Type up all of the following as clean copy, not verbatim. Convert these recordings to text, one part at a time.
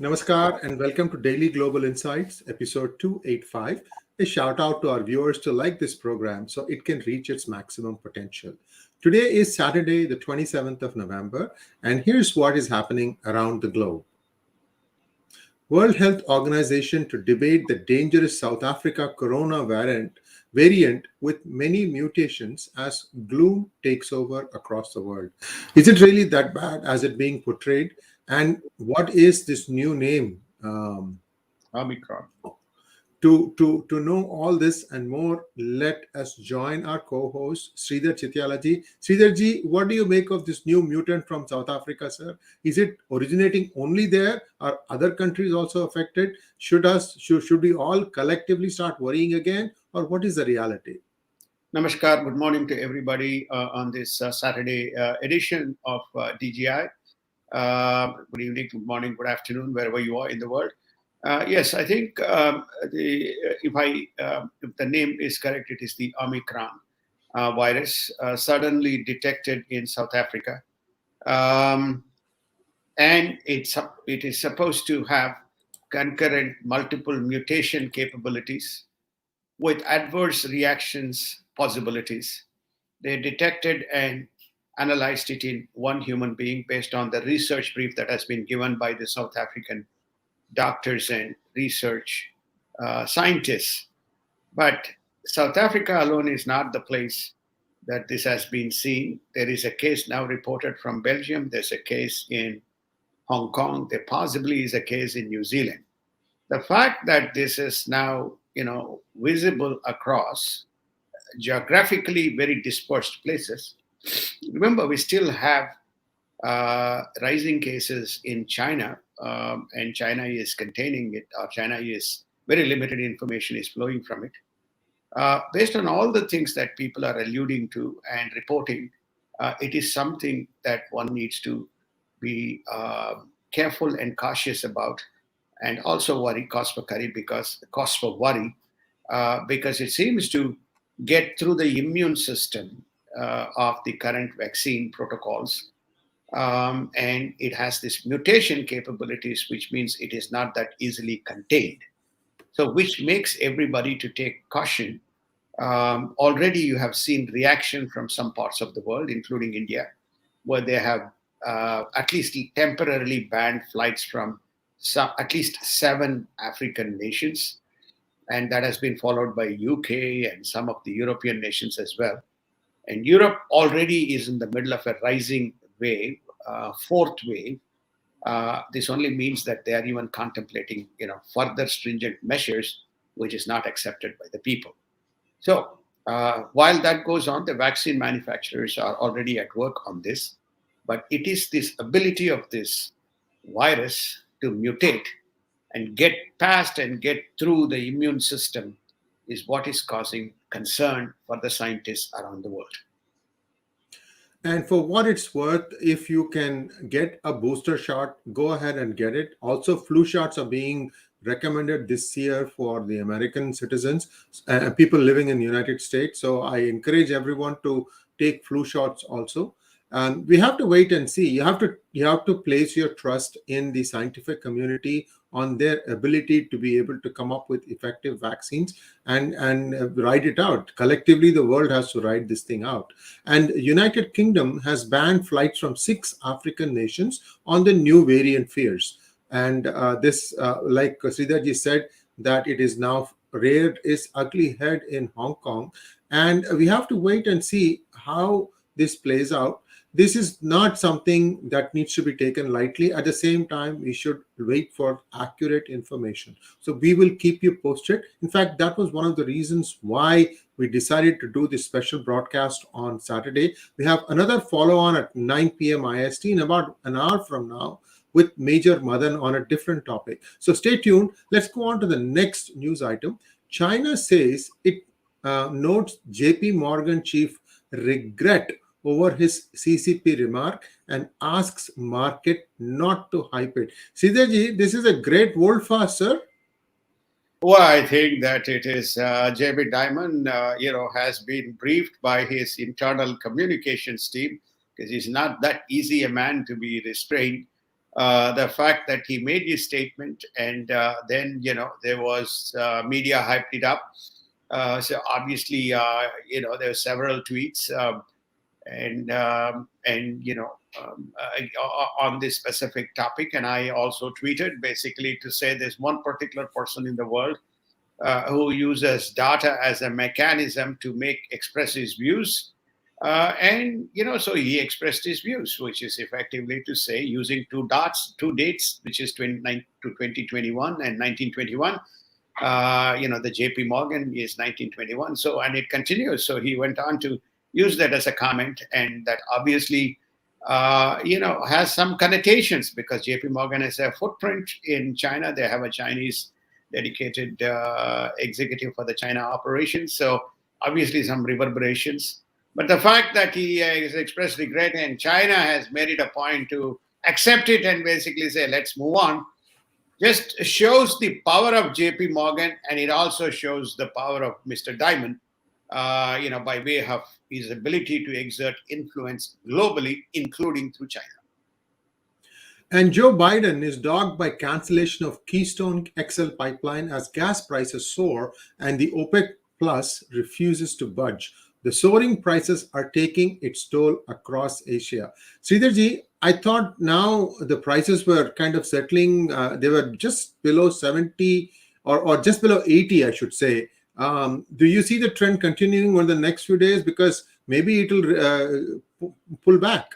Namaskar and welcome to Daily Global Insights, episode 285. A shout out to our viewers to like this program so it can reach its maximum potential. Today is Saturday, the 27th of November, and here's what is happening around the globe. World Health Organization to debate the dangerous South Africa corona variant with many mutations as gloom takes over across the world. Is it really that bad as it being portrayed? And what is this new name? Omicron. To know all this and more, let us join our co-host Sridhar Chittialaji. Sridharji, what do you make of this new mutant from South Africa, sir? Is it originating only there? Are other countries also affected? Should we all collectively start worrying again, or what is the reality? Namaskar. Good morning to everybody on this Saturday edition of DGI. Good evening, good morning, good afternoon, wherever you are in the world. Yes, I think if the name is correct, it is the Omicron virus suddenly detected in South Africa, and it is supposed to have concurrent multiple mutation capabilities with adverse reactions possibilities. They detected and analyzed it in one human being based on the research brief that has been given by the South African doctors and research scientists. But South Africa alone is not the place that this has been seen. There is a case now reported from Belgium. There's a case in Hong Kong. There possibly is a case in New Zealand. The fact that this is now, visible across geographically very dispersed places. Remember, we still have rising cases in China, and China is containing it, or China is very limited information is flowing from it. Based on all the things that people are alluding to and reporting, it is something that one needs to be careful and cautious about, and also worry, cause for worry, because it seems to get through the immune system of the current vaccine protocols. And it has this mutation capabilities, which means it is not that easily contained. So, which makes everybody to take caution. Already you have seen reaction from some parts of the world, including India, where they have at least temporarily banned flights from at least 7 African nations. And that has been followed by UK and some of the European nations as well. And Europe already is in the middle of a rising wave, fourth wave. This only means that they are even contemplating, further stringent measures, which is not accepted by the people. So while that goes on, the vaccine manufacturers are already at work on this. But it is this ability of this virus to mutate and get past and get through the immune system is what is causing concern for the scientists around the world. And for what it's worth, if you can get a booster shot, go ahead and get it. Also, flu shots are being recommended this year for the American citizens and people living in the United States. So I encourage everyone to take flu shots also. We have to wait and see. You have to place your trust in the scientific community on their ability to be able to come up with effective vaccines and ride it out. Collectively, the world has to ride this thing out. And United Kingdom has banned flights from 6 African nations on the new variant fears. And like Sridharji said, that it is now reared its ugly head in Hong Kong. And we have to wait and see how this plays out. This is not something that needs to be taken lightly. At the same time, we should wait for accurate information. So we will keep you posted. In fact, that was one of the reasons why we decided to do this special broadcast on Saturday. We have another follow-on at 9 p.m. IST in about an hour from now with Major Madan on a different topic. So stay tuned. Let's go on to the next news item. China says it notes JP Morgan chief regret over his CCP remark and asks market not to hype it. Sridharji, this is a great world fast, sir. Well, I think that it is JB Diamond, has been briefed by his internal communications team, because he's not that easy a man to be restrained. the fact that he made his statement, and then there was media hyped it up. So obviously, there were several tweets on this specific topic, and I also tweeted basically to say there's one particular person in the world who uses data as a mechanism to express his views. So he expressed his views, which is effectively to say using two dates, which is 2021 and 1921. The JP Morgan is 1921. So, and it continues. So he went on to use that as a comment, and that obviously, has some connotations because JP Morgan has a footprint in China. They have a Chinese dedicated executive for the China operations. So obviously some reverberations. But the fact that he has expressed regret and China has made it a point to accept it and basically say, let's move on, just shows the power of JP Morgan, and it also shows the power of Mr. Diamond, by way of his ability to exert influence globally, including through China. And Joe Biden is dogged by cancellation of Keystone XL pipeline as gas prices soar and the OPEC Plus refuses to budge. The soaring prices are taking its toll across Asia. Sridharji, I thought now the prices were kind of settling. They were just below 70 or just below 80, I should say. Do you see the trend continuing over the next few days? Because maybe it will pull back.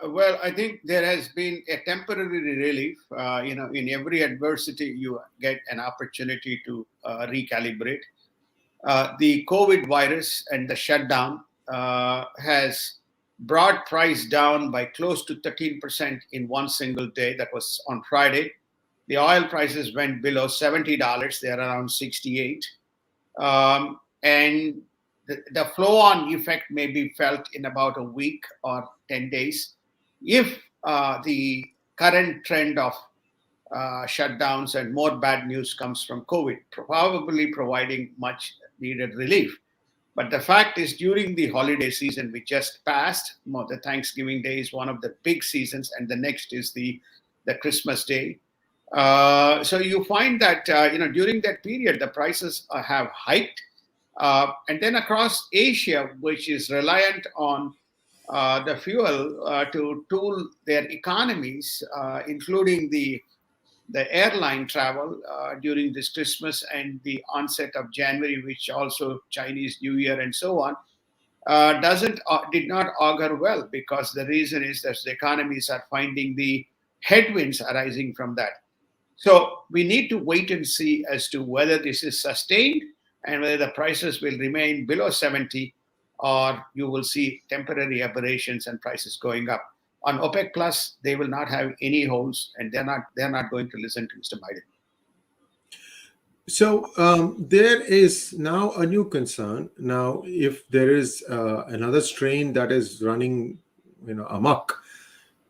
Well, I think there has been a temporary relief. In every adversity, you get an opportunity to recalibrate. The COVID virus and the shutdown has brought price down by close to 13% in one single day. That was on Friday. The oil prices went below $70. They're around 68. And the flow-on effect may be felt in about a week or 10 days if the current trend of shutdowns and more bad news comes from COVID, probably providing much needed relief. But the fact is, during the holiday season we just passed, the Thanksgiving Day is one of the big seasons, and the next is the Christmas Day. So you find that during that period the prices have hiked, and then across Asia, which is reliant on the fuel to tool their economies, including the airline travel during this Christmas and the onset of January, which also Chinese New Year and so on, did not augur well, because the reason is that the economies are finding the headwinds arising from that. So we need to wait and see as to whether this is sustained and whether the prices will remain below 70, or you will see temporary aberrations and prices going up. On OPEC Plus, they will not have any holes, and they're not going to listen to Mr. Biden. So there is now a new concern. Now, if there is another strain that is running, amok,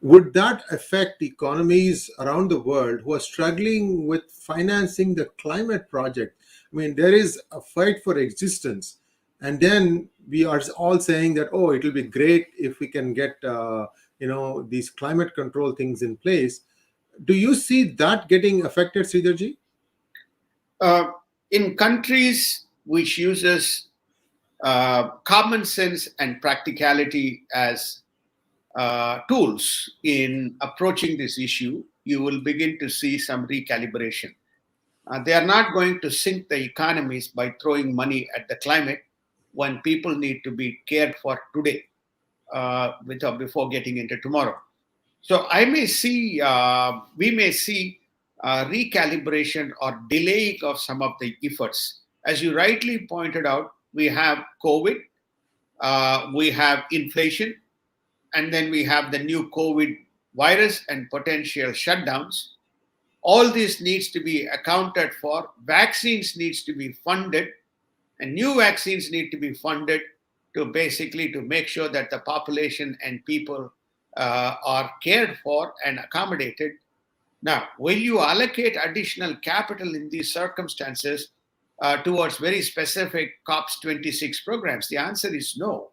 would that affect economies around the world who are struggling with financing the climate project? I mean, there is a fight for existence, and then we are all saying that, oh, it will be great if we can get these climate control things in place. Do you see that getting affected, Sridharji? In countries which uses common sense and practicality as tools in approaching this issue, you will begin to see some recalibration. They are not going to sink the economies by throwing money at the climate when people need to be cared for today before getting into tomorrow. So we may see recalibration or delaying of some of the efforts. As you rightly pointed out, we have COVID, we have inflation, and then we have the new COVID virus and potential shutdowns. All this needs to be accounted for. Vaccines needs to be funded, and new vaccines need to be funded to make sure that the population and people are cared for and accommodated. Now, will you allocate additional capital in these circumstances towards very specific COP26 programs? The answer is no.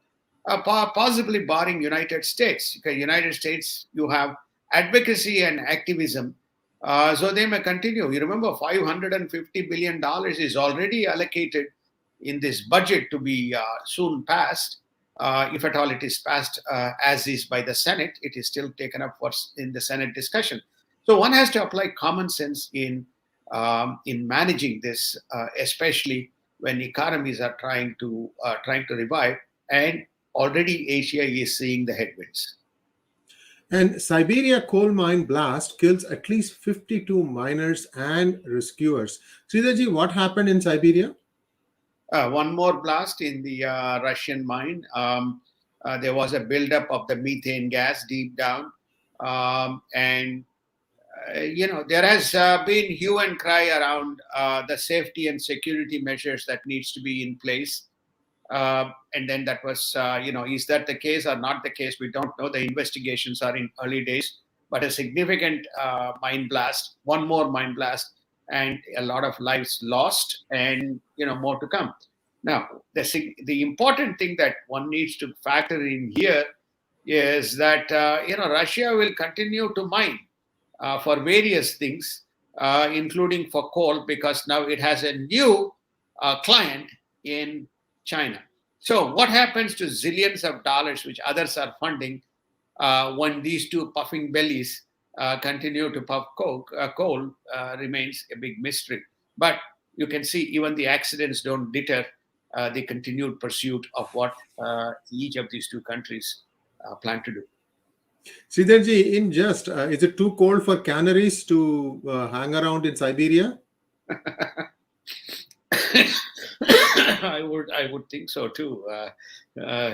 Possibly barring United States. Because United States, you have advocacy and activism. So they may continue. You remember, $550 billion is already allocated in this budget to be soon passed. If at all it is passed as is by the Senate, it is still taken up in the Senate discussion. So one has to apply common sense in managing this, especially when economies are trying to revive, and already Asia is seeing the headwinds. And Siberia coal mine blast kills at least 52 miners and rescuers. Sridharji, what happened in Siberia? One more blast in the Russian mine. There was a buildup of the methane gas deep down. And there has been hue and cry around the safety and security measures that needs to be in place. And then that was, is that the case or not the case? We don't know. The investigations are in early days, but a significant mine blast, one more mine blast, and a lot of lives lost, and more to come. Now, the important thing that one needs to factor in here is that Russia will continue to mine for various things, including for coal, because now it has a new client in China. So what happens to zillions of dollars which others are funding when these two puffing bellies continue to puff coal remains a big mystery. But you can see even the accidents don't deter the continued pursuit of what each of these two countries plan to do. Sridharji, is it too cold for canaries to hang around in Siberia? I would think so too,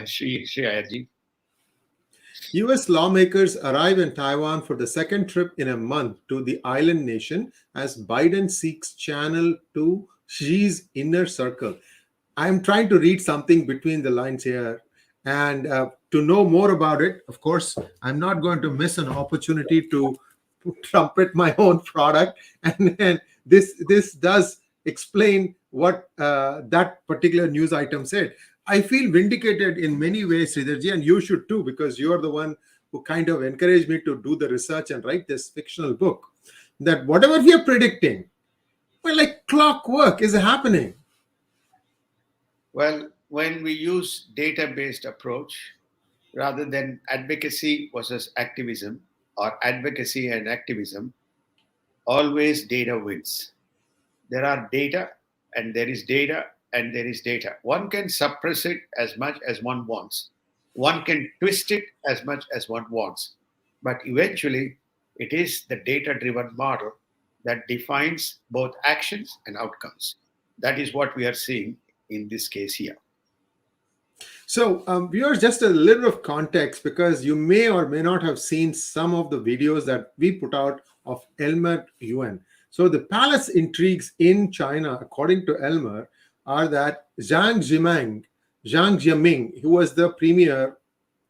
Sree. US lawmakers arrive in Taiwan for the second trip in a month to the island nation as Biden seeks channel to Xi's inner circle. I'm trying to read something between the lines here. And to know more about it, of course, I'm not going to miss an opportunity to trumpet my own product. And this does explain what that particular news item said. I feel vindicated in many ways, Sridharji, and you should too, because you're the one who kind of encouraged me to do the research and write this fictional book. That whatever we are predicting, well, like clockwork, is happening. Well, when we use data-based approach rather than advocacy versus activism, or advocacy and activism, always data wins. There are data, and there is data, and there is data. One can suppress it as much as one wants. One can twist it as much as one wants. But eventually, it is the data-driven model that defines both actions and outcomes. That is what we are seeing in this case here. So, viewers, just a little of context, because you may or may not have seen some of the videos that we put out of Elmer Yuan. So the palace intrigues in China, according to Elmer, are that Jiang Zemin, who was the premier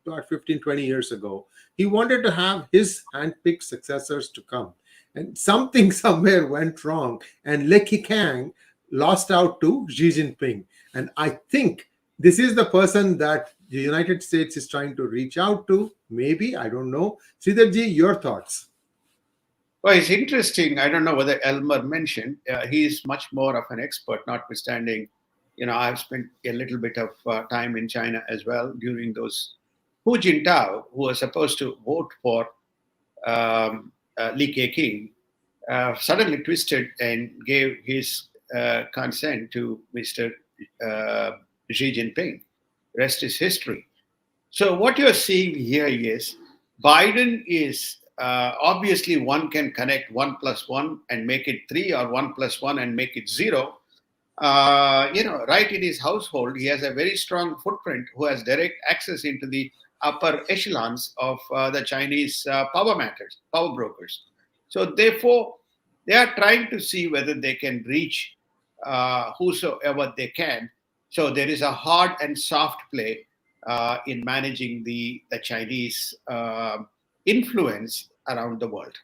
about 15, 20 years ago, he wanted to have his handpicked successors to come. And something somewhere went wrong, and Le Kang lost out to Xi Jinping. And I think this is the person that the United States is trying to reach out to. Maybe, I don't know. Sridharji, your thoughts? Well, it's interesting. I don't know whether Elmer mentioned, he's much more of an expert, notwithstanding, I've spent a little bit of time in China as well during those. Hu Jintao, who was supposed to vote for Li Keqiang, suddenly twisted and gave his consent to Mr. Xi Jinping. Rest is history. So what you're seeing here is Biden is obviously one can connect 1 + 1 and make it 3, or 1 + 1 and make it 0. Right in his household, he has a very strong footprint who has direct access into the upper echelons of the Chinese power brokers. So therefore, they are trying to see whether they can reach whosoever they can. So there is a hard and soft play in managing the Chinese influence around the world.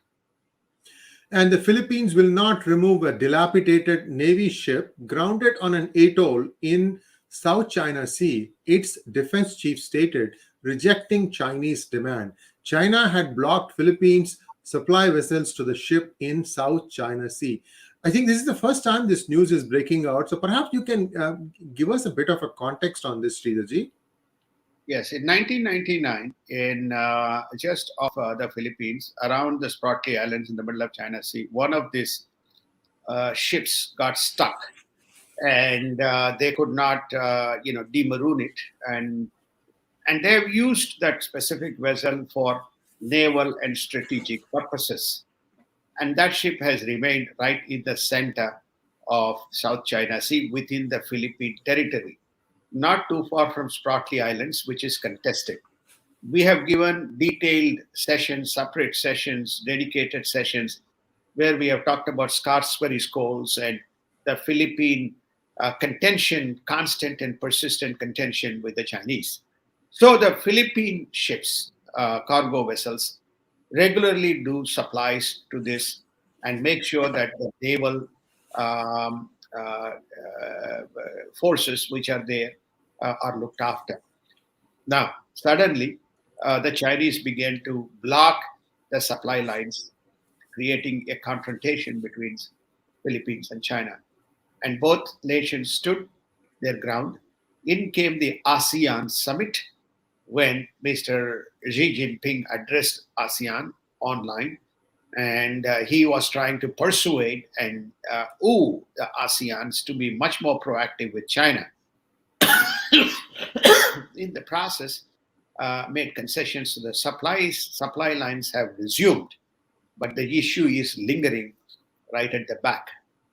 And the Philippines will not remove a dilapidated Navy ship grounded on an atoll in South China Sea, its defense chief stated, rejecting Chinese demand. China had blocked Philippines' supply vessels to the ship in South China Sea. I think this is the first time this news is breaking out. So perhaps you can give us a bit of a context on this, Sridharji. Yes, in 1999, in just off the Philippines, around the Spratly Islands in the middle of China Sea, one of these ships got stuck, and they could not, demaroon it, and they have used that specific vessel for naval and strategic purposes. And that ship has remained right in the center of South China Sea within the Philippine territory, not too far from Spratly Islands, which is contested. We have given detailed sessions, separate sessions, dedicated sessions, where we have talked about Scarsbury Schools and the Philippine contention, constant and persistent contention with the Chinese. So the Philippine ships, cargo vessels, regularly do supplies to this and make sure that the naval um, forces which are there are looked after. Now, suddenly, the Chinese began to block the supply lines, creating a confrontation between Philippines and China. And both nations stood their ground. In came the ASEAN summit when Mr. Xi Jinping addressed ASEAN online, and he was trying to persuade and woo the ASEANs to be much more proactive with China. In the process, made concessions to the supply lines have resumed, but the issue is lingering right at the back.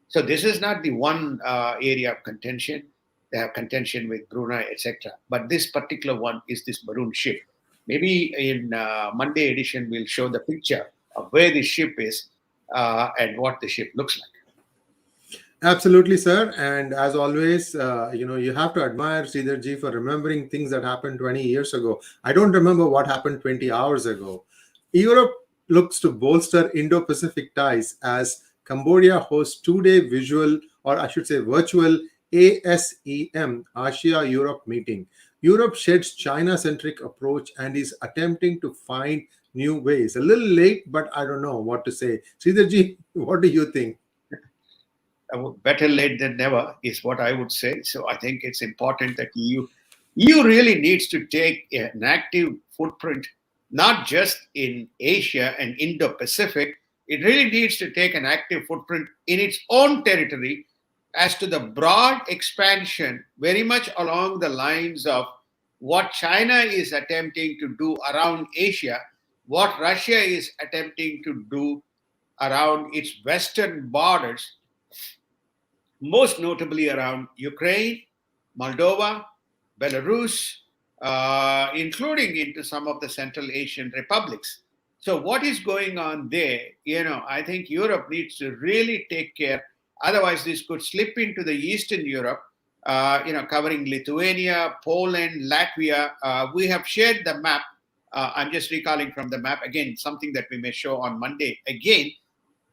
So this is not the one area of contention. They have contention with Brunei, etc. But this particular one is this maroon ship. Maybe in Monday edition, we'll show the picture of where the ship is and what the ship looks like. Absolutely, sir. And as always, you have to admire Sridharji for remembering things that happened 20 years ago. I don't remember what happened 20 hours ago. Europe looks to bolster Indo-Pacific ties as Cambodia hosts two-day visual, or I should say virtual, ASEM, Asia-Europe meeting. Europe sheds China-centric approach and is attempting to find new ways. A little late, but I don't know what to say. Sridharji, what do you think? Better late than never is what I would say. So I think it's important that you really needs to take an active footprint, not just in Asia and Indo-Pacific. It really needs to take an active footprint in its own territory as to the broad expansion, very much along the lines of what China is attempting to do around Asia, what Russia is attempting to do around its western borders, most notably around Ukraine, Moldova, Belarus, including into some of the Central Asian republics. So what is going on there? I think Europe needs to really take care. Otherwise, this could slip into the Eastern Europe, covering Lithuania, Poland, Latvia. We have shared the map. I'm just recalling from the map, again, something that we may show on Monday, again,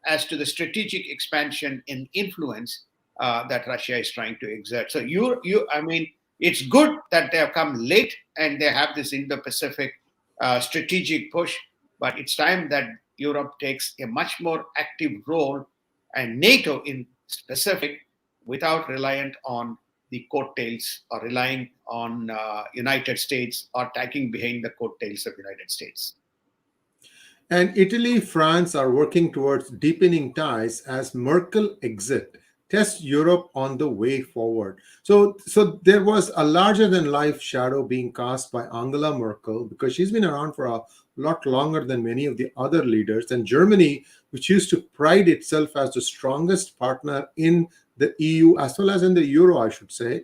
as to the strategic expansion and influence that Russia is trying to exert. So it's good that they have come late and they have this Indo-Pacific strategic push, but it's time that Europe takes a much more active role, and NATO in specific, without reliant on the coattails or relying on United States or tagging behind the coattails of United States. And Italy, France are working towards deepening ties as Merkel exit tests Europe on the way forward. So there was a larger than life shadow being cast by Angela Merkel because she's been around for a lot longer than many of the other leaders. And Germany, which used to pride itself as the strongest partner in the EU as well as in the Euro, I should say,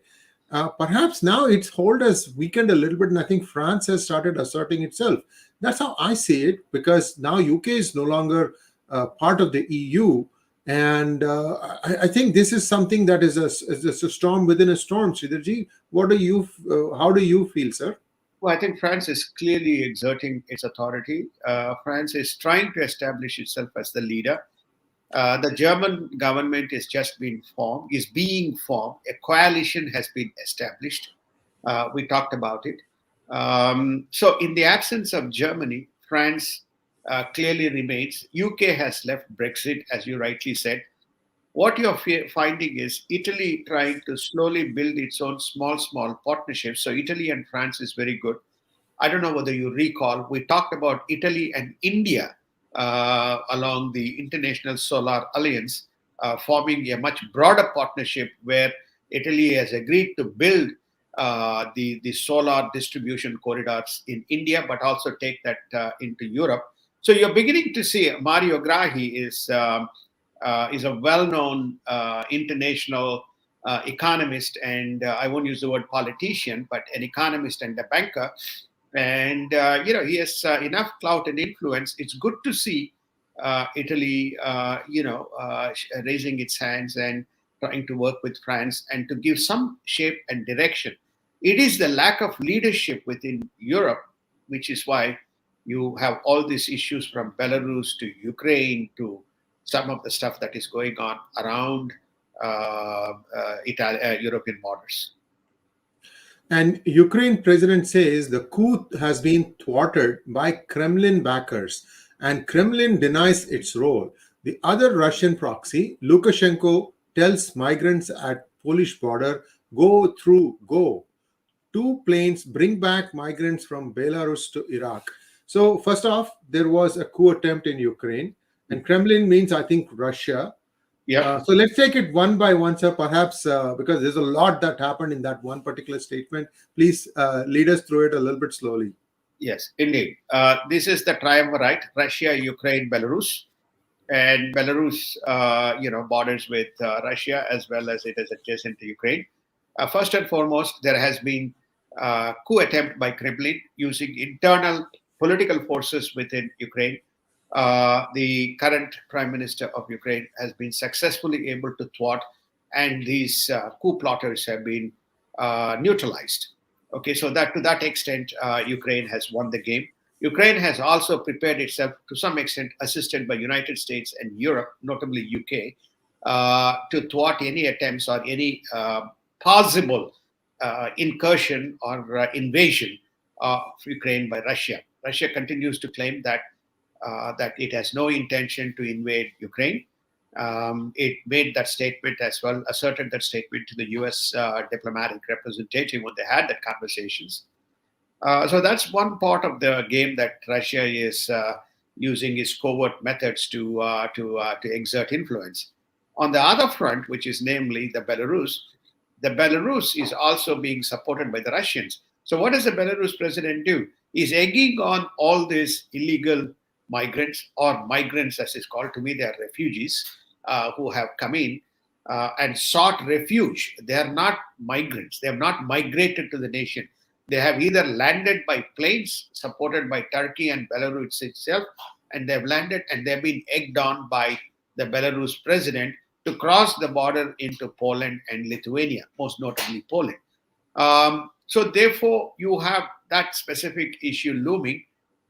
perhaps now its hold has weakened a little bit, and I think France has started asserting itself. That's how I see it, because now UK is no longer part of the EU. And I think this is something that is a storm within a storm. Sridharji, how do you feel, sir? Well, I think France is clearly exerting its authority. France is trying to establish itself as the leader. The German government is being formed. A coalition has been established. We talked about it. So in the absence of Germany, France clearly remains. UK has left Brexit, as you rightly said. What you're finding is Italy trying to slowly build its own small partnerships. So Italy and France is very good. I don't know whether you recall, we talked about Italy and India along the International Solar Alliance, forming a much broader partnership where Italy has agreed to build the solar distribution corridors in India, but also take that into Europe. So you're beginning to see Mario Draghi is a well-known international economist, and I won't use the word politician, but an economist and a banker. And he has enough clout and influence. It's good to see Italy, raising its hands and trying to work with France and to give some shape and direction. It is the lack of leadership within Europe, which is why you have all these issues from Belarus to Ukraine to some of the stuff that is going on around European borders. And Ukraine president says the coup has been thwarted by Kremlin backers, and Kremlin denies its role. The other Russian proxy, Lukashenko, tells migrants at Polish border, go. 2 planes bring back migrants from Belarus to Iraq. So first off, there was a coup attempt in Ukraine, and Kremlin means, I think, Russia. Yeah. So let's take it one by one, sir, perhaps because there's a lot that happened in that one particular statement. Please lead us through it a little bit slowly. Yes, indeed. This is the triumvirate: Russia, Ukraine, Belarus. And Belarus, borders with Russia as well as it is adjacent to Ukraine. First and foremost, there has been a coup attempt by Kremlin using internal political forces within Ukraine. The current Prime Minister of Ukraine has been successfully able to thwart, and these coup plotters have been neutralized. Okay, so that to that extent, Ukraine has won the game. Ukraine has also prepared itself to some extent, assisted by United States and Europe, notably UK, to thwart any attempts or any possible incursion or invasion of Ukraine by Russia. Russia continues to claim that it has no intention to invade Ukraine. It made that statement as well, asserted that statement to the US diplomatic representative when they had that conversations. So that's one part of the game that Russia is using its covert methods to exert influence. On the other front, which is namely the Belarus is also being supported by the Russians. So what does the Belarus president do? He's egging on all these illegal migrants, or migrants as it's called. To me, they are refugees who have come in and sought refuge. They are not migrants. They have not migrated to the nation. They have either landed by planes supported by Turkey and Belarus itself, and they've landed and they've been egged on by the Belarus president to cross the border into Poland and Lithuania, most notably Poland. So therefore, you have that specific issue looming.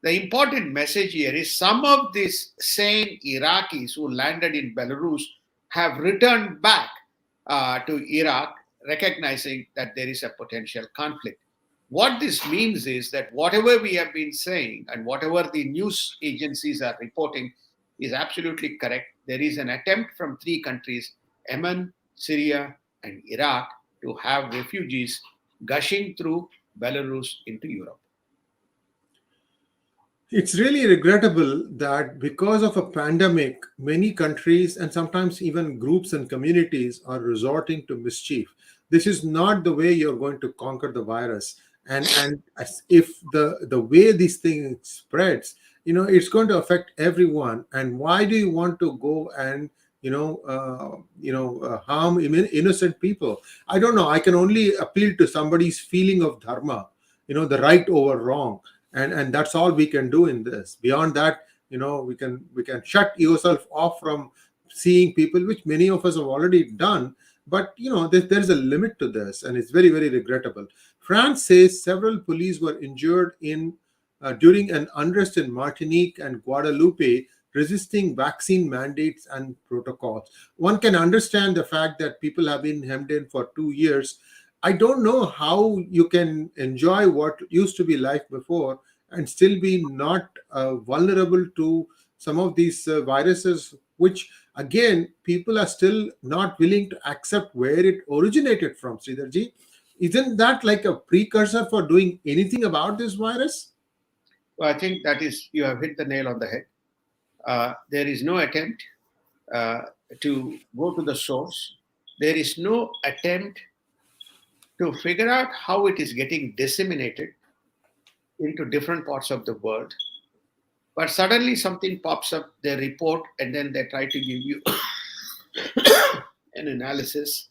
The important message here is some of these same Iraqis who landed in Belarus have returned back to Iraq, recognizing that there is a potential conflict. What this means is that whatever we have been saying and whatever the news agencies are reporting is absolutely correct. There is an attempt from 3 countries, Yemen, Syria, and Iraq, to have refugees gushing through Belarus into Europe. It's really regrettable that because of a pandemic, many countries and sometimes even groups and communities are resorting to mischief. This is not the way you're going to conquer the virus. And if the way this thing spreads, it's going to affect everyone. And why do you want to go and harm innocent people? I don't know. I can only appeal to somebody's feeling of dharma, the right over wrong. And that's all we can do in this. Beyond that, we can shut yourself off from seeing people, which many of us have already done. But there's a limit to this, and it's very, very regrettable. France says several police were injured during an unrest in Martinique and Guadeloupe, resisting vaccine mandates and protocols. One can understand the fact that people have been hemmed in for 2 years. I don't know how you can enjoy what used to be life before and still be not vulnerable to some of these viruses, which again people are still not willing to accept where it originated from. Sridharji, isn't that like a precursor for doing anything about this virus? Well, I think that is, you have hit the nail on the head. There is no attempt uh, to go to the source. There is no attempt to figure out how it is getting disseminated into different parts of the world. But suddenly something pops up, they report, and then they try to give you an analysis.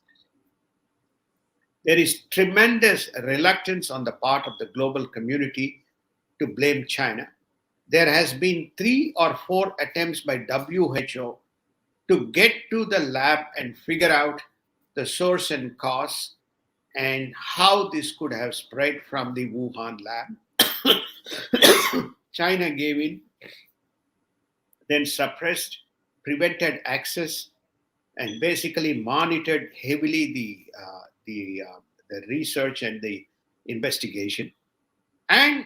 There is tremendous reluctance on the part of the global community to blame China. There has been 3 or 4 attempts by WHO to get to the lab and figure out the source and cause and how this could have spread from the Wuhan lab. China gave in, then suppressed, prevented access, and basically monitored heavily the research and the investigation. And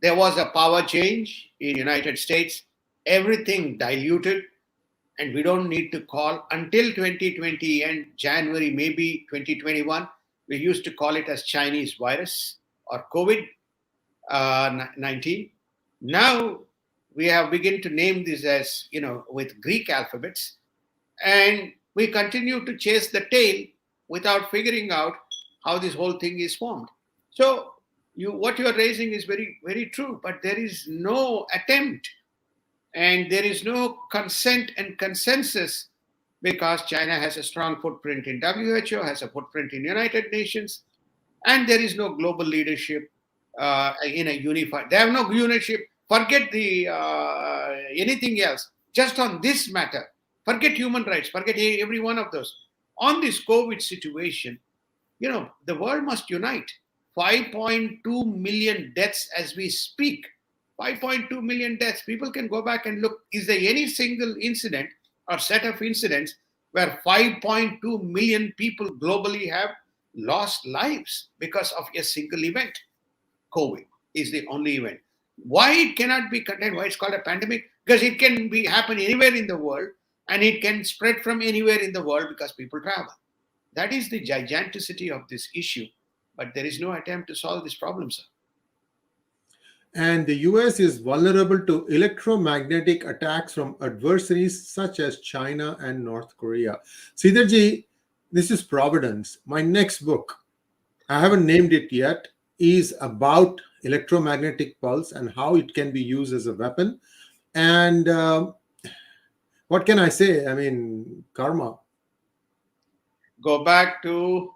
there was a power change in the United States. Everything diluted, and we don't need to call until 2020 and January, maybe 2021. We used to call it as Chinese virus or COVID 19. Now we have begun to name this as, with Greek alphabets, and we continue to chase the tail without figuring out how this whole thing is formed. So what you are raising is very, very true, but there is no attempt and there is no consent and consensus, because China has a strong footprint in WHO, has a footprint in United Nations, and there is no global leadership in a unified. They have no leadership. Forget the anything else. Just on this matter, forget human rights. Forget every one of those. On this COVID situation, the world must unite. 5.2 million deaths as we speak. 5.2 million deaths. People can go back and look. Is there any single incident or set of incidents where 5.2 million people globally have lost lives because of a single event? COVID is the only event. Why it cannot be contained? Why it's called a pandemic? Because it can happen anywhere in the world, and it can spread from anywhere in the world because people travel. That is the giganticity of this issue, but there is no attempt to solve this problem, sir. And the US is vulnerable to electromagnetic attacks from adversaries such as China and North Korea. Sridharji, this is Providence. My next book, I haven't named it yet, is about electromagnetic pulse and how it can be used as a weapon. And what can I say? I mean, karma. Go back to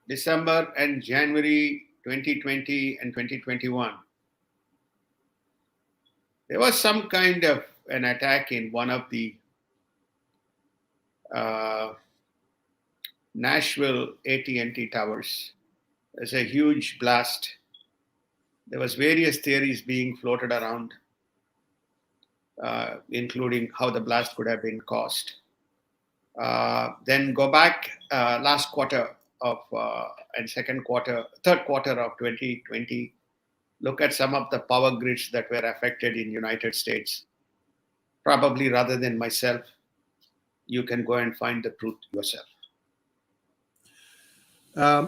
December and January 2020 and 2021. There was some kind of an attack in one of the Nashville AT&T towers. There's a huge blast. There was various theories being floated around, including how the blast could have been caused. Then go back last quarter of and third quarter of 2020. Look at some of the power grids that were affected in United States. Probably rather than myself, you can go and find the truth yourself.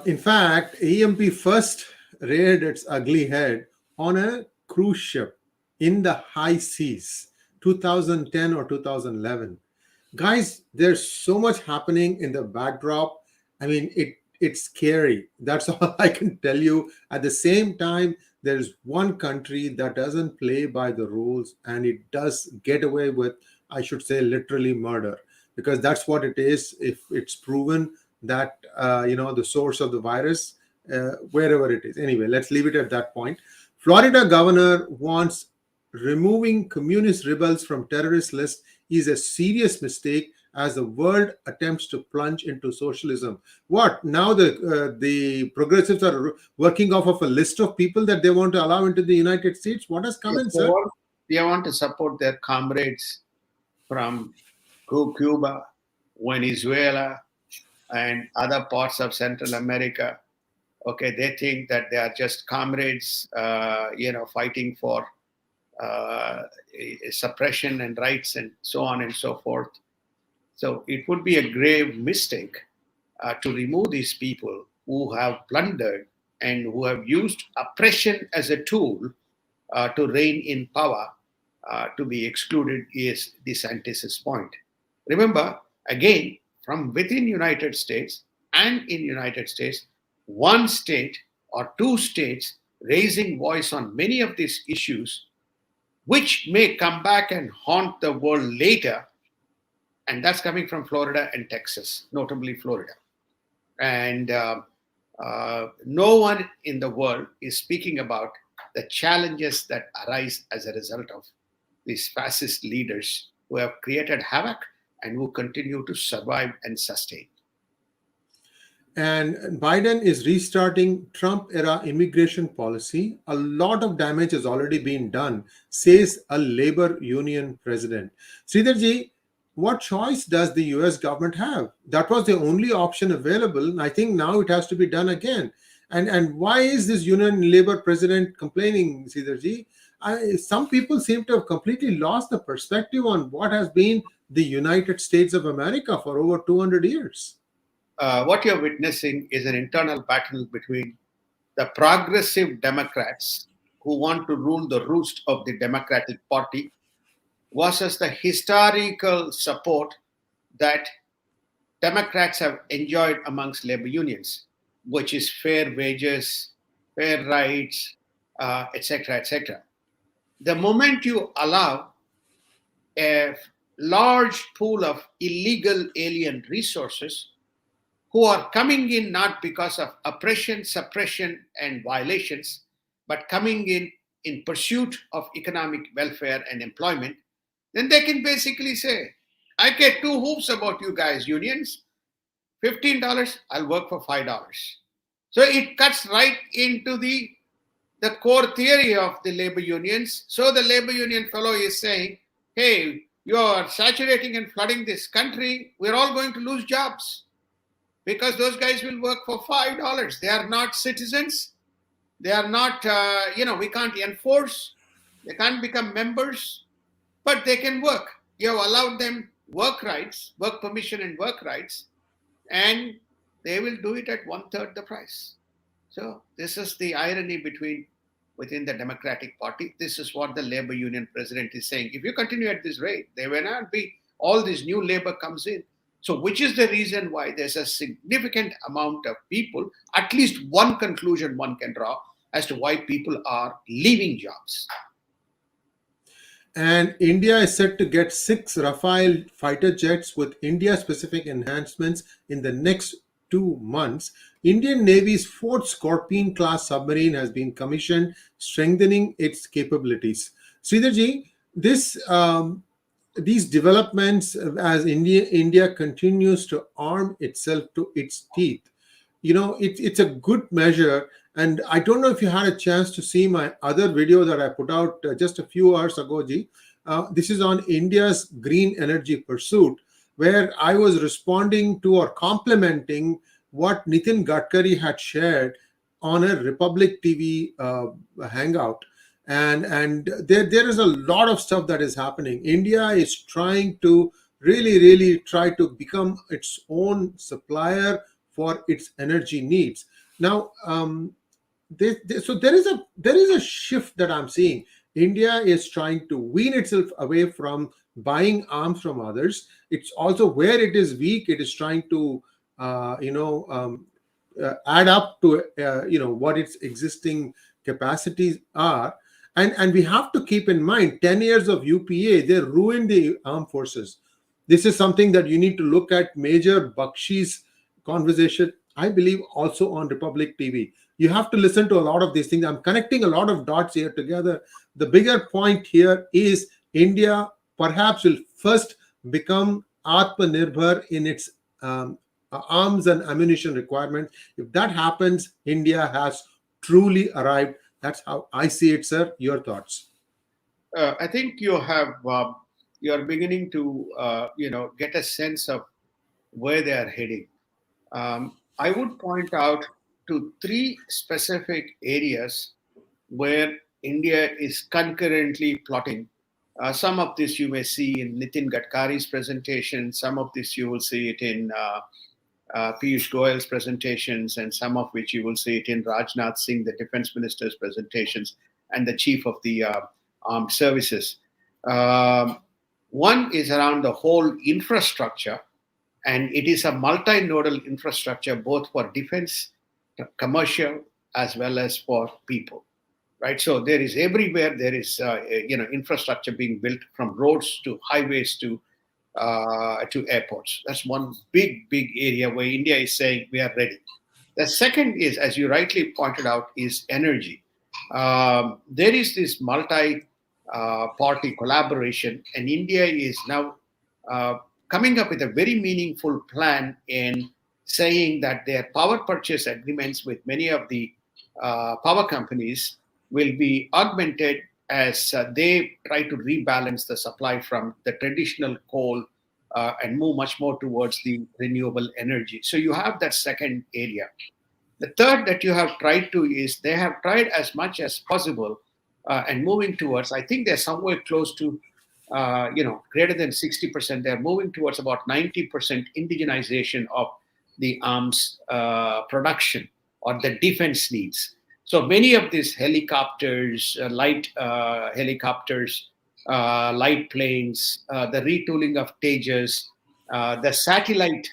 In fact, EMP first reared its ugly head on a cruise ship in the high seas, 2010 or 2011. Guys, there's so much happening in the backdrop. I mean, it's scary. That's all I can tell you. At the same time, there's one country that doesn't play by the rules, and it does get away with, I should say, literally murder, because that's what it is. If it's proven that the source of the virus, wherever it is. Anyway, let's leave it at that point. Florida governor wants removing communist rebels from terrorist list is a serious mistake as the world attempts to plunge into socialism. What now? The progressives are working off of a list of people that they want to allow into the United States. What has come in, sir? They want to support their comrades from Cuba, Venezuela, and other parts of Central America Okay, they think that they are just comrades, fighting for suppression and rights and so on and so forth. So it would be a grave mistake to remove these people who have plundered and who have used oppression as a tool to reign in power, to be excluded is DeSantis's point. Remember, again, from within United States and in United States, one state or two states raising voice on many of these issues, which may come back and haunt the world later, and that's coming from Florida and Texas, notably Florida. And no one in the world is speaking about the challenges that arise as a result of these fascist leaders who have created havoc and who continue to survive and sustain. And Biden is restarting Trump era immigration policy. A lot of damage has already been done, says a labor union president. Sridharji, what choice does the US government have? That was the only option available. I think now it has to be done again. And why is this union labor president complaining, Sridharji? Some people seem to have completely lost the perspective on what has been the United States of America for over 200 years. What you're witnessing is an internal battle between the progressive Democrats who want to rule the roost of the Democratic Party versus the historical support that Democrats have enjoyed amongst labor unions, which is fair wages, fair rights, etc., etc. The moment you allow a large pool of illegal alien resources who are coming in not because of oppression, suppression, and violations, but coming in pursuit of economic welfare and employment, then they can basically say, I get two hoops about you guys, unions. $15, I'll work for $5. So it cuts right into the core theory of the labor unions. So the labor union fellow is saying, hey, you are saturating and flooding this country. We're all going to lose jobs because those guys will work for $5. They are not citizens. They are not, we can't enforce. They can't become members, but they can work. You have allowed them work rights, work permission and work rights, and they will do it at 1/3 the price. So this is the irony within the Democratic Party. This is what the labor union president is saying. If you continue at this rate, there will not be all this new labor comes in. So which is the reason why there's a significant amount of people, at least one conclusion one can draw as to why people are leaving jobs. And India is set to get 6 Rafale fighter jets with India-specific enhancements in the next 2 months. Indian Navy's 4th Scorpion-class submarine has been commissioned, strengthening its capabilities. Sridharji, these developments as India continues to arm itself to its teeth, it's a good measure. And I don't know if you had a chance to see my other video that I put out just a few hours ago, Ji. This is on India's green energy pursuit, where I was responding to or complimenting what Nitin Gadkari had shared on a Republic TV hangout. And there is a lot of stuff that is happening. India is trying to really try to become its own supplier for its energy needs. Now, so there is a shift that I'm seeing. India is trying to wean itself away from buying arms from others. It's also where it is weak, it is trying to add up to what its existing capacities are. And we have to keep in mind 10 years of UPA, they ruined the armed forces. This is something that you need to look at. Major Bakshi's conversation, I believe, also on Republic TV. You have to listen to a lot of these things. I'm connecting a lot of dots here together. The bigger point here is India perhaps will first become Atmanirbhar in its arms and ammunition requirements. If that happens, India has truly arrived. That's how I see it, sir. Your thoughts? I think you are beginning to get a sense of where they are heading. I would point out to three specific areas where India is concurrently plotting. Some of this you may see in Nitin Gadkari's presentation, some of this you will see it in Piyush Goyal's presentations, and some of which you will see it in Rajnath Singh, the defense minister's presentations, and the chief of the armed services. One is around the whole infrastructure, and it is a multinodal infrastructure both for defense, commercial, as well as for people. Right, so there is everywhere there is infrastructure being built, from roads to highways to airports. That's one big area where India is saying we are ready. The second is, as you rightly pointed out, is energy. There is this multi-party collaboration, and India is now coming up with a very meaningful plan in saying that their power purchase agreements with many of the power companies will be augmented as they try to rebalance the supply from the traditional coal and move much more towards the renewable energy. So you have that second area. The third that you have tried to is they have tried as much as possible and moving towards, I think they're somewhere close to, greater than 60%. They're moving towards about 90% indigenization of the arms production or the defense needs. So many of these helicopters, light helicopters, light planes, the retooling of Tejas, the satellite,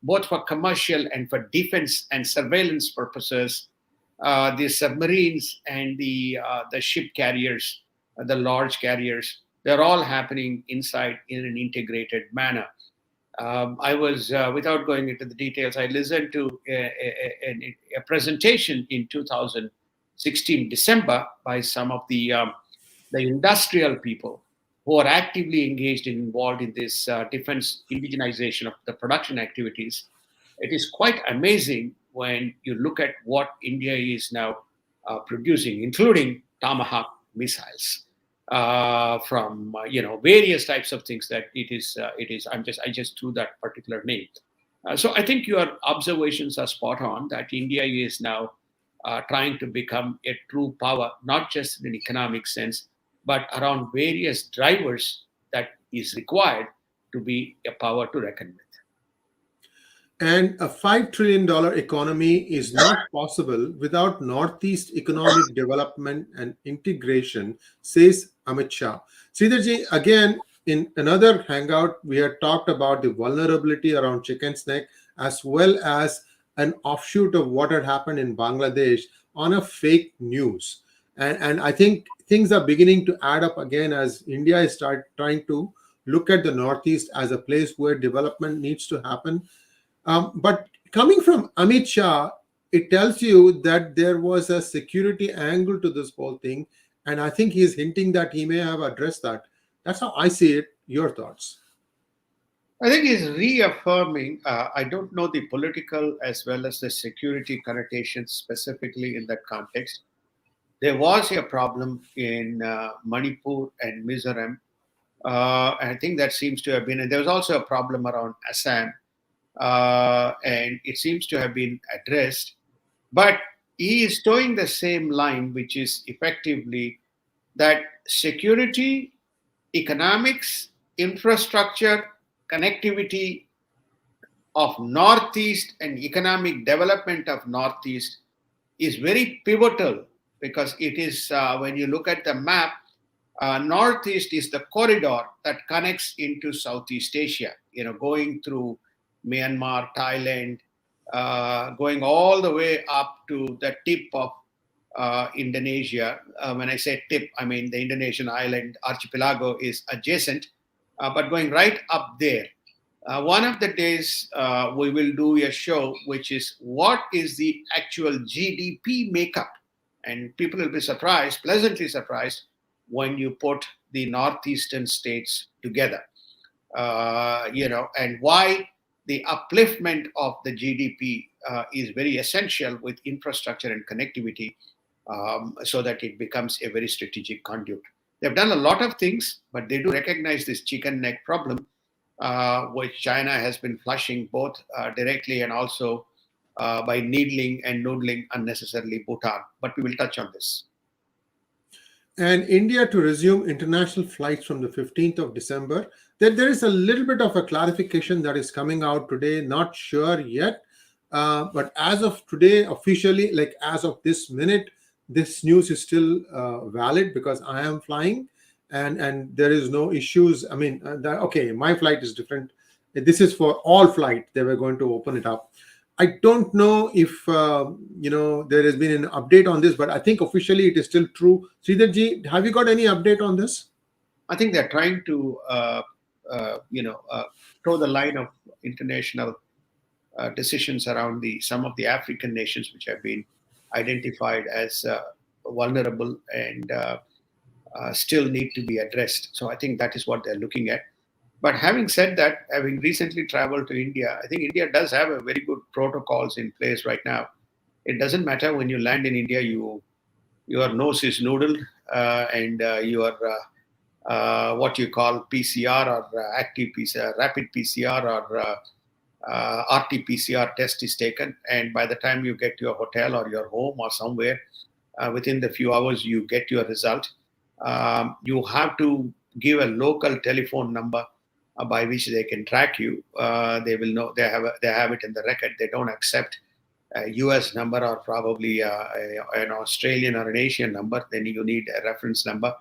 both for commercial and for defense and surveillance purposes, the submarines and the ship carriers, the large carriers, they're all happening inside in an integrated manner. I was, without going into the details, I listened to a presentation in 2016, December, by some of the industrial people who are actively engaged and involved in this defense indigenization of the production activities. It is quite amazing when you look at what India is now producing, including Tomahawk missiles. From various types of things that it is. I just threw that particular name. So I think your observations are spot on that India is now trying to become a true power, not just in an economic sense, but around various drivers that is required to be a power to reckon with. And a $5 trillion economy is not possible without Northeast economic development and integration, says Amit Shah. Sridharji, again, in another hangout, we had talked about the vulnerability around chicken's neck, as well as an offshoot of what had happened in Bangladesh on a fake news. And I think things are beginning to add up again as India is trying to look at the Northeast as a place where development needs to happen. But coming from Amit Shah, it tells you that there was a security angle to this whole thing. And I think he's hinting that he may have addressed that. That's how I see it. Your thoughts? I think he's reaffirming, I don't know the political as well as the security connotations specifically in that context. There was a problem in Manipur and Mizoram. I think that seems to have been, and there was also a problem around Assam. And it seems to have been addressed. But he is towing the same line, which is effectively that security, economics, infrastructure, connectivity of Northeast and economic development of Northeast is very pivotal, because it is, when you look at the map, Northeast is the corridor that connects into Southeast Asia, going through Myanmar, Thailand, going all the way up to the tip of Indonesia. When I say tip, I mean the Indonesian island archipelago is adjacent, but going right up there. One of the days we will do a show which is what is the actual GDP makeup, and people will be surprised, pleasantly surprised, when you put the northeastern states together, and why the upliftment of the GDP is very essential with infrastructure and connectivity, so that it becomes a very strategic conduit. They've done a lot of things, but they do recognize this chicken neck problem, which China has been flushing both directly and also by needling and noodling unnecessarily Bhutan. But we will touch on this. And India to resume international flights from the 15th of December. There is a little bit of a clarification that is coming out today, not sure yet. But as of today, officially, like as of this minute, this news is still valid because I am flying and there is no issues. I mean, okay, my flight is different. This is for all flight. They were going to open it up. I don't know if there has been an update on this, but I think officially it is still true. Sridharji, have you got any update on this? I think they're trying to toe the line of international decisions around some of the African nations which have been identified as vulnerable and still need to be addressed. So I think that is what they're looking at. But having said that, having recently traveled to India, I think India does have a very good protocols in place right now. It doesn't matter when you land in India, your nose is noodled and your what you call PCR or active PCR, rapid PCR or RT-PCR test is taken. And by the time you get to your hotel or your home or somewhere, within the few hours, you get your result. You have to give a local telephone number by which they can track you. They will know they have it in the record. They don't accept a US number or probably an Australian or an Asian number. Then you need a reference number.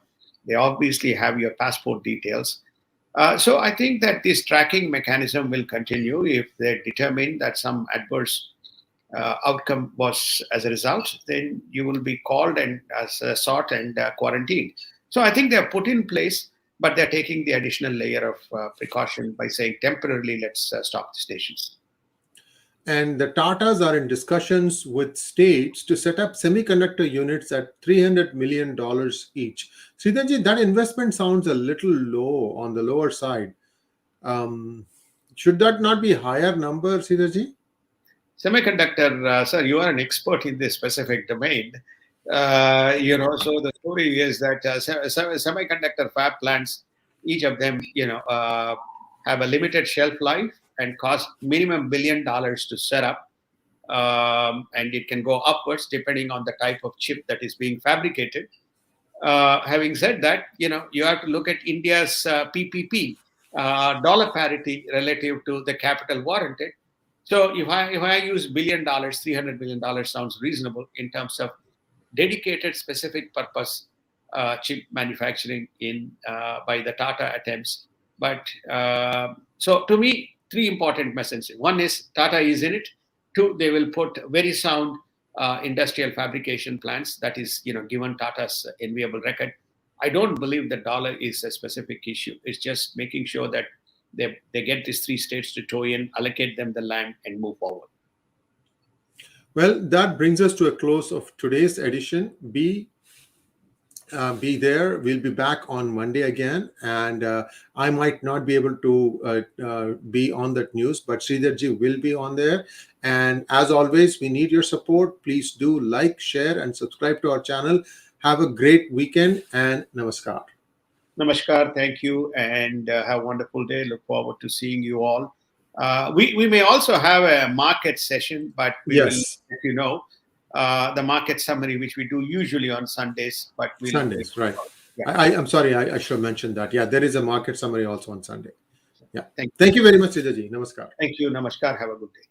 They obviously have your passport details. So I think that this tracking mechanism will continue if they determine that some adverse outcome was as a result. Then you will be called and sought and quarantined. So I think they are put in place. But they're taking the additional layer of precaution by saying temporarily, let's stop the stations. And the Tatas are in discussions with states to set up semiconductor units at $300 million each. Sridharji, that investment sounds a little low, on the lower side. Should that not be higher number, Sridharji? Semiconductor, sir, you are an expert in this specific domain. So the story is that semiconductor fab plants, each of them, have a limited shelf life and cost minimum $1 billion to set up. And it can go upwards depending on the type of chip that is being fabricated. Having said that, you have to look at India's PPP, dollar parity relative to the capital warranted. So if I use $1 billion, $300 million sounds reasonable in terms of dedicated specific purpose chip manufacturing by the Tata attempts. But so to me, three important messages. One is Tata is in it. Two, they will put very sound industrial fabrication plants that is, given Tata's enviable record. I don't believe the dollar is a specific issue. It's just making sure that they get these three states to toe in, allocate them the land and move forward. Well, that brings us to a close of today's edition. Be there. We'll be back on Monday again, and I might not be able to be on that news, but Sridharji will be on there. And as always, we need your support. Please do like, share, and subscribe to our channel. Have a great weekend, and namaskar. Namaskar. Thank you, and have a wonderful day. Look forward to seeing you all. We may also have a market session, but we will let you know the market summary, which we do usually on Sundays. But Sundays, right? Yeah. I'm sorry, I should have mentioned that. Yeah, there is a market summary also on Sunday. Yeah. Thank you very much, Sridharji. Namaskar. Thank you. Namaskar. Have a good day.